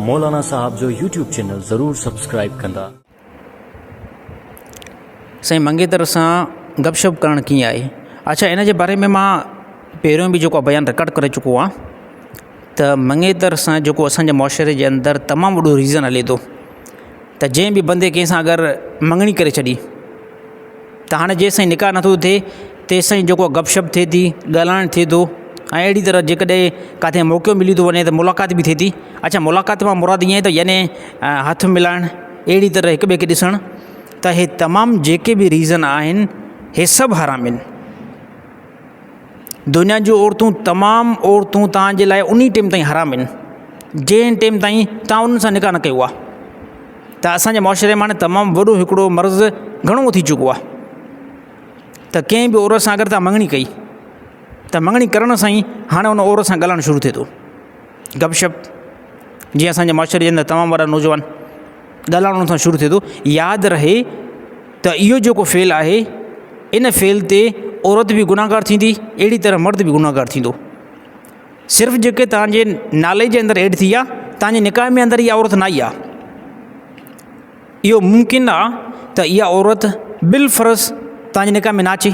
मौलाना साहब जो YouTube channel ज़रूर subscribe कंदा। साईं मंगेतर सां गपशप करणु कीअं आहे। अच्छा, इन जे बारे में मां पहिरियों बि जेको बयानु रिकॉर्ड करे चुको आहियां त मंगेतर सां जेको असांजे मुआशरे जे अंदरि तमामु वॾो रीज़न हले थो त जंहिं बि बंदे कंहिं सां अगरि मङणी करे छॾी त हाणे जेसिताईं निकाह नथो थिए तेसिताईं जेको गपशप थिए थी, ॻाल्हाइणु थिए थो ऐं अहिड़ी तरह जेकॾहिं किथे मौक़ो मिली थो वञे त मुलाक़ात बि थिए थी। अच्छा, मुलाक़ात मां मुराद ईअं त यानी हथु मिलाइणु, अहिड़ी तरह हिक ॿिए खे ॾिसणु, त हे तमामु जेके बि रीज़न आहिनि हे सभु हराम आहिनि। दुनिया जूं औरतूं, तमामु औरतूं तव्हांजे लाइ उन टाइम ताईं हराम आहिनि जंहिं टाइम ताईं तव्हां उन्हनि सां निकाह न कयो आहे। त असांजे मुआशरे में हाणे तमामु वॾो हिकिड़ो मर्ज़ु घणो थी चुको आहे त कंहिं बि औरत सां अगरि तव्हां मङणी कई त मङणी करण सां ई हाणे उन औरत सां ॻाल्हाइणु शुरू थिए थो, गपशप। जीअं असांजे मुआशरे जे अंदरि तमामु वॾा नौजवान ॻाल्हाइणु उन सां शुरू थिए थो। यादि रहे त इहो जेको फेल आहे, इन फेल ते औरत बि गुनाहगार थींदी, अहिड़ी तरह मर्द बि गुनाहगार थींदो। सिर्फ़ु जेके तव्हांजे नाले जे अंदरि एड थी आहे, तव्हांजे निकाह में अंदरि इहा औरत न आई आहे, इहो मुमकिन आहे त इहा औरत बिलफ़र्ज़ तव्हांजे निकाह में न अचे।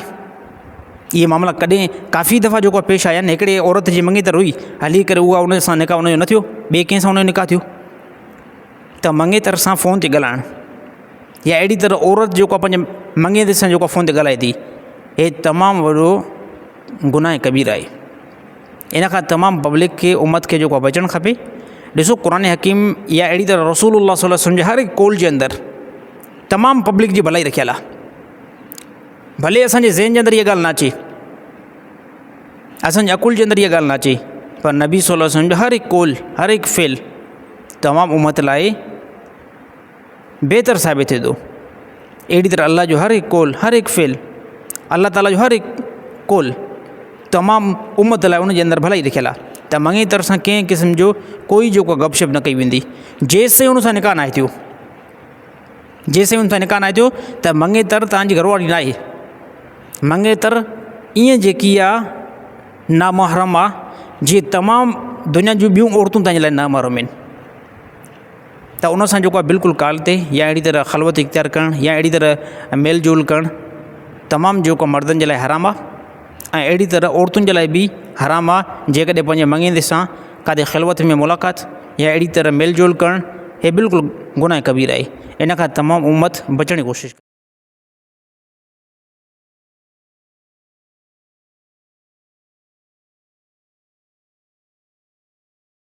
इहे मामला कॾहिं काफ़ी दफ़ा जेको पेश आया आहिनि। हिकिड़े औरत जी मंगेतर हुई, हली करे उहा उन सां निकाह उनजो न थियो, ॿिए कंहिं सां उनजो निकाह थियो। त मंगेतर सां फ़ोन ते ॻाल्हाइणु या अहिड़ी तरह औरत जेको पंहिंजे मंगेतर सां जेको फ़ोन ते ॻाल्हाए थी, हे तमामु वॾो गुनाह कबीर आहे। इन खां तमामु पब्लिक खे, उम्मत खे जेको बचणु खपे। ॾिसो, क़ुरान हकीम या अहिड़ी तरह रसूलुल्लाह सल्लल्लाहु अलैहि वसल्लम जे हर हिकु कौल जे अंदरि तमामु पब्लिक जी भलाई रखियलु आहे। भले असांजे ज़हन जे अंदरि इहा ॻाल्हि न अचे, असांजे अकुल जे अंदरि इहा ॻाल्हि न अचे, पर नबी सल्लल्लाहु अलैहि वसल्लम जो हर हिकु कौल, हर हिकु फेल तमामु उम्मत लाइ बहितर साबित थिए थो। अहिड़ी तरह अल्लाह जो हर हिकु कौल, हर हिकु फेल, अल्लाह ताला जो हर हिकु कौल तमामु उम्मत लाइ उन जे अंदरि भलाई लिखियलु आहे। त मंगेतर सां कंहिं क़िस्म जो कोई जेको गपशप न कई वेंदी जेसिताईं उन सां निकाह न थियो। जेसिताईं उन सां निकाह न थियो त मंगेतर तव्हांजी घरवारी न आहे। मंगेतर ईअं जेकी आहे नामहरम आहे, जीअं तमामु दुनिया जूं ॿियूं औरतूं तव्हांजे लाइ नामहरम आहिनि। त उन सां जेको आहे बिल्कुलु काल ते या अहिड़ी तरह ख़लवत इख़्तियार करणु या अहिड़ी तरह मेल जोल करणु तमामु जेको मर्दनि जे लाइ हराम आहे, ऐं अहिड़ी तरह औरतुनि जे लाइ बि हराम आहे। जेकॾहिं पंहिंजे मंगेंदे सां काथे ख़लवत में मुलाक़ात या अहिड़ी तरह मेल जोल करणु, हे बिल्कुलु गुनाह कबीर आहे। इन खां तमामु उम्मत बचण जी कोशिशि